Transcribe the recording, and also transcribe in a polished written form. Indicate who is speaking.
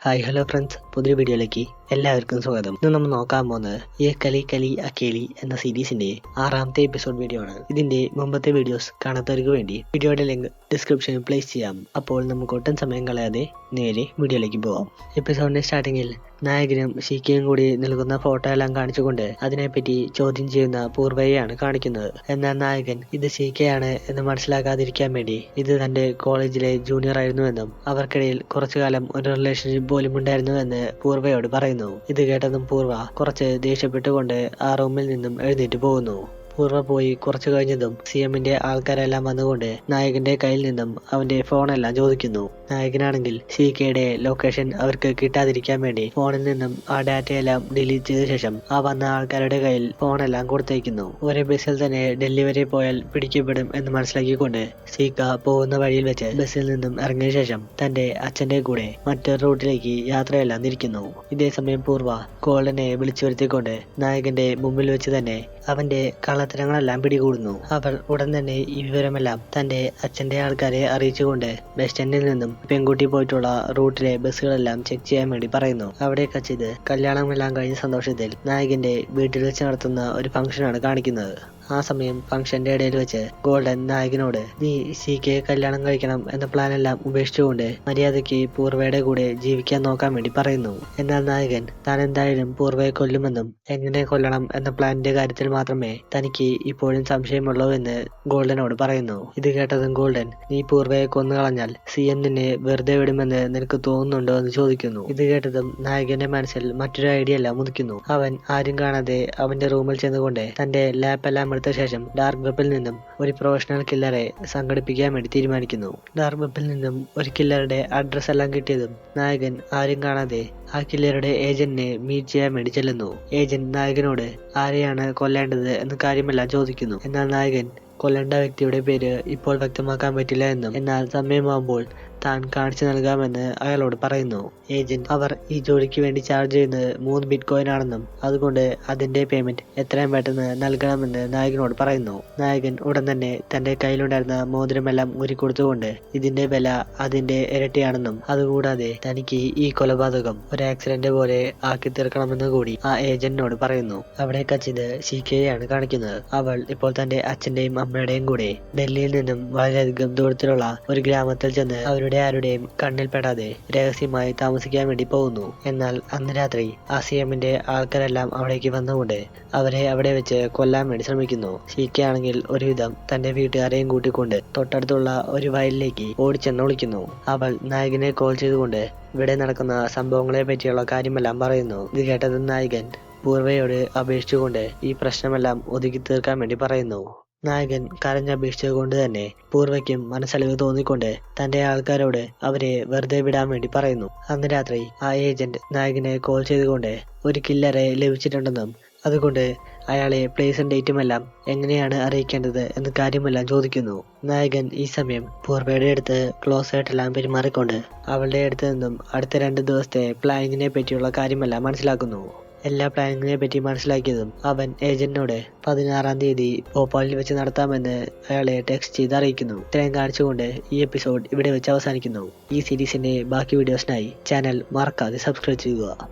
Speaker 1: Hi hello friends, പുതിയ വീഡിയോയിലേക്ക് എല്ലാവർക്കും സ്വാഗതം. ഇന്ന് നമ്മൾ നോക്കാൻ പോകുന്നത് ഈ കലി കലി അക്കേലി എന്ന സീരീസിന്റെ 6ാമത്തെ എപ്പിസോഡ് വീഡിയോ ആണ്. ഇതിന്റെ മുമ്പത്തെ വീഡിയോസ് കാണാത്തവർക്ക് വേണ്ടി വീഡിയോയുടെ ലിങ്ക് ഡിസ്ക്രിപ്ഷനിൽ പ്ലേസ് ചെയ്യാം. അപ്പോൾ നമുക്ക് ഒട്ടും സമയം കളയാതെ നേരെ വീഡിയോയിലേക്ക് പോവാം. എപ്പിസോഡിന്റെ സ്റ്റാർട്ടിങ്ങിൽ നായകനും ഷീക്കയും കൂടി നൽകുന്ന ഫോട്ടോ എല്ലാം കാണിച്ചുകൊണ്ട് അതിനെപ്പറ്റി ചോദ്യം ചെയ്യുന്ന പൂർവ്വയെയാണ് കാണിക്കുന്നത്. എന്നാൽ നായകൻ ഇത് ഷീക്കയാണ് എന്ന് മനസ്സിലാക്കാതിരിക്കാൻ വേണ്ടി ഇത് തന്റെ കോളേജിലെ ജൂനിയർ ആയിരുന്നുവെന്നും അവർക്കിടയിൽ കുറച്ചു കാലം ഒരു റിലേഷൻഷിപ്പ് പോലും ഉണ്ടായിരുന്നുവെന്ന് പൂർവ്വയോട് പറയുന്നു. ഇത് കേട്ടതും പൂർവ്വ കുറച്ച് ദേഷ്യപ്പെട്ടുകൊണ്ട് ആ റൂമിൽ നിന്നും എഴുന്നേറ്റ് പോകുന്നു. പൂർവ്വ പോയി കുറച്ചു കഴിഞ്ഞതും സിഎമ്മിന്റെ ആൾക്കാരെല്ലാം വന്നുകൊണ്ട് നായകന്റെ കയ്യിൽ നിന്നും അവന്റെ ഫോണെല്ലാം ചോദിക്കുന്നു. നായകനാണെങ്കിൽ ഷീക്കയുടെ ലൊക്കേഷൻ അവർക്ക് കിട്ടാതിരിക്കാൻ വേണ്ടി ഫോണിൽ നിന്നും ആ ഡാറ്റയെല്ലാം ഡിലീറ്റ് ചെയ്ത ശേഷം ആ വന്ന ആൾക്കാരുടെ കയ്യിൽ ഫോണെല്ലാം കൊടുത്തേക്കുന്നു. ഒരേ ബസ്സിൽ തന്നെ ഡൽഹി വരെ പോയാൽ പിടിക്കപ്പെടും എന്ന് മനസ്സിലാക്കിക്കൊണ്ട് ഷീക്ക പോകുന്ന വഴിയിൽ വെച്ച് ബസ്സിൽ നിന്നും ഇറങ്ങിയ ശേഷം തന്റെ അച്ഛന്റെ കൂടെ മറ്റൊരു റൂട്ടിലേക്ക് യാത്രയെല്ലാം തിരിക്കുന്നു. ഇതേ സമയം പൂർവ്വ ഗോൾഡനെ വിളിച്ചു വരുത്തിക്കൊണ്ട് നായകന്റെ മുമ്പിൽ വെച്ച് തന്നെ അവന്റെ കള്ളത്തരങ്ങളെല്ലാം പിടികൂടുന്നു. അവർ ഉടൻ തന്നെ ഈ വിവരമെല്ലാം തന്റെ അച്ഛന്റെ ആൾക്കാരെ അറിയിച്ചുകൊണ്ട് ബസ് സ്റ്റാൻഡിൽ നിന്നും പെൺകുട്ടി പോയിട്ടുള്ള റൂട്ടിലെ ബസ്സുകളെല്ലാം ചെക്ക് ചെയ്യാൻ വേണ്ടി പറയുന്നു. അവിടെ കച്ചിത് കല്യാണമെല്ലാം കഴിഞ്ഞ സന്തോഷത്തിൽ നായകന്റെ വീട്ടിൽ വെച്ച് നടത്തുന്ന ഒരു ഫംഗ്ഷനാണ് കാണിക്കുന്നത്. ആ സമയം ഫംഗ്ഷന്റെ ഇടയിൽ വെച്ച് ഗോൾഡൻ നായകനോട് നീ ഷീക്കയെ കല്യാണം കഴിക്കണം എന്ന പ്ലാൻ എല്ലാം ഉപേക്ഷിച്ചുകൊണ്ട് മര്യാദയ്ക്ക് പൂർവ്വയുടെ കൂടെ ജീവിക്കാൻ നോക്കാൻ വേണ്ടി പറയുന്നു. എന്നാൽ നായകൻ താൻ എന്തായാലും പൂർവ്വയെ കൊല്ലുമെന്നും എങ്ങനെ കൊല്ലണം എന്ന പ്ലാനിന്റെ കാര്യത്തിൽ മാത്രമേ തനിക്ക് ഇപ്പോഴും സംശയമുള്ളൂ എന്ന് ഗോൾഡനോട് പറയുന്നു. ഇത് കേട്ടതും ഗോൾഡൻ നീ പൂർവ്വയെ കൊന്നുകളഞ്ഞാൽ സിഎം നിന്നെ വെറുതെ വിടുമെന്ന് നിനക്ക് തോന്നുന്നുണ്ടോ എന്ന് ചോദിക്കുന്നു. ഇത് കേട്ടതും നായകന്റെ മനസ്സിൽ മറ്റൊരു ഐഡിയ എല്ലാം ഉദിക്കുന്നു. അവൻ ആരും കാണാതെ അവന്റെ റൂമിൽ ചെന്നുകൊണ്ട് തന്റെ ലാപ്പെല്ലാം എടുത്ത ശേഷം ഡാർക്ക് വെബിൽ നിന്നും ഒരു പ്രൊഫഷണൽ കില്ലറെ സംഘടിപ്പിക്കാൻ വേണ്ടി തീരുമാനിക്കുന്നു. ഡാർക്ക് വെബിൽ നിന്നും ഒരു കില്ലറുടെ അഡ്രസ് എല്ലാം കിട്ടിയതും നായകൻ ആരും കാണാതെ ആ കില്ലറുടെ ഏജന്റിനെ മീറ്റ് ചെയ്യാൻ വേണ്ടി ചെല്ലുന്നു. ഏജന്റ് നായകനോട് ആരെയാണ് കൊല്ലേണ്ടത് എന്ന കാര്യമെല്ലാം ചോദിക്കുന്നു. എന്നാൽ നായകൻ കൊല്ലേണ്ട വ്യക്തിയുടെ പേര് ഇപ്പോൾ വ്യക്തമാക്കാൻ പറ്റില്ല എന്നും എന്നാൽ സമയമാകുമ്പോൾ താൻ കാണിച്ചു നൽകാമെന്ന് അയാളോട് പറയുന്നു. ഏജന്റ് അവർ ഈ ജോലിക്ക് വേണ്ടി ചാർജ് ചെയ്യുന്നത് 3 ബിറ്റ്കോയിൻ ആണെന്നും അതുകൊണ്ട് അതിന്റെ പേയ്മെന്റ് എത്രയും പെട്ടെന്ന് നൽകണമെന്ന് നായകനോട് പറയുന്നു. നായകൻ ഉടൻ തന്നെ തന്റെ കയ്യിലുണ്ടായിരുന്ന മോതിരമെല്ലാം ഊരിക്കൊടുത്തുകൊണ്ട് ഇതിന്റെ വില അതിന്റെ ഇരട്ടിയാണെന്നും അതുകൂടാതെ തനിക്ക് ഈ കൊലപാതകം ഒരു ആക്സിഡന്റ് പോലെ ആക്കി തീർക്കണമെന്ന് കൂടി ആ ഏജന്റിനോട് പറയുന്നു. അവിടെ കച്ചിത് ഷീക്കയെയാണ് കാണിക്കുന്നത്. അവൾ ഇപ്പോൾ തന്റെ അച്ഛന്റെയും അമ്മയുടെയും കൂടെ ഡൽഹിയിൽ നിന്നും വളരെയധികം ദൂരത്തിലുള്ള ഒരു ഗ്രാമത്തിൽ ചെന്ന് ആരുടെയും കണ്ണിൽപ്പെടാതെ രഹസ്യമായി താമസിക്കാൻ വേണ്ടി പോകുന്നു. എന്നാൽ അന്ന് രാത്രി ആ സിഎമ്മിന്റെ ആൾക്കാരെല്ലാം അവിടേക്ക് വന്നുകൊണ്ട് അവരെ അവിടെ വെച്ച് കൊല്ലാൻ വേണ്ടി ശ്രമിക്കുന്നു. ഷീക്കയാണെങ്കിൽ ഒരുവിധം തന്റെ വീട്ടുകാരെയും കൂട്ടിക്കൊണ്ട് തൊട്ടടുത്തുള്ള ഒരു വയലിലേക്ക് ഓടിച്ചെന്ന് വിളിക്കുന്നു. അവൾ നായകനെ കോൾ ചെയ്തുകൊണ്ട് ഇവിടെ നടക്കുന്ന സംഭവങ്ങളെ പറ്റിയുള്ള കാര്യമെല്ലാം പറയുന്നു. ഇത് കേട്ടത് നായകൻ പൂർവ്വയോട് അപേക്ഷിച്ചുകൊണ്ട് ഈ പ്രശ്നമെല്ലാം ഒതുക്കി തീർക്കാൻ വേണ്ടി പറയുന്നു. നായകൻ കരഞ്ഞപേക്ഷിച്ചുകൊണ്ട് തന്നെ പൂർവ്വയ്ക്കും മനസ്സലിവ് തോന്നിക്കൊണ്ട് തന്റെ ആൾക്കാരോട് അവരെ വെറുതെ വിടാൻ വേണ്ടി പറയുന്നു. അന്ന് രാത്രി ആ ഏജന്റ് നായകനെ കോൾ ചെയ്തുകൊണ്ട് ഒരു കില്ലറെ ലഭിച്ചിട്ടുണ്ടെന്നും അതുകൊണ്ട് അയാളെ പ്ലേസും ഡേറ്റുമെല്ലാം എങ്ങനെയാണ് അറിയിക്കേണ്ടത് എന്ന കാര്യമെല്ലാം ചോദിക്കുന്നു. നായകൻ ഈ സമയം പൂർവ്വയുടെ അടുത്ത് ക്ലോസ് ആയിട്ടെല്ലാം പെരുമാറിക്കൊണ്ട് അവളുടെ അടുത്ത് നിന്നും അടുത്ത 2 ദിവസത്തെ പ്ലാനിങ്ങിനെ പറ്റിയുള്ള കാര്യമെല്ലാം മനസ്സിലാക്കുന്നു. എല്ലാ പ്ലാനിങ്ങിനെ പറ്റി മനസ്സിലാക്കിയതും അവൻ ഏജന്റിനോട് 16-ാം തീയതി ഭോപ്പാലിൽ വെച്ച് നടത്താമെന്ന് അയാളെ ടെക്സ്റ്റ് ചെയ്ത് അറിയിക്കുന്നു. ഇത്രയും കാണിച്ചുകൊണ്ട് ഈ എപ്പിസോഡ് ഇവിടെ വെച്ച് അവസാനിക്കുന്നു. ഈ സീരീസിന്റെ ബാക്കി വീഡിയോസിനായി ചാനൽ മറക്കാതെ സബ്സ്ക്രൈബ് ചെയ്യുക.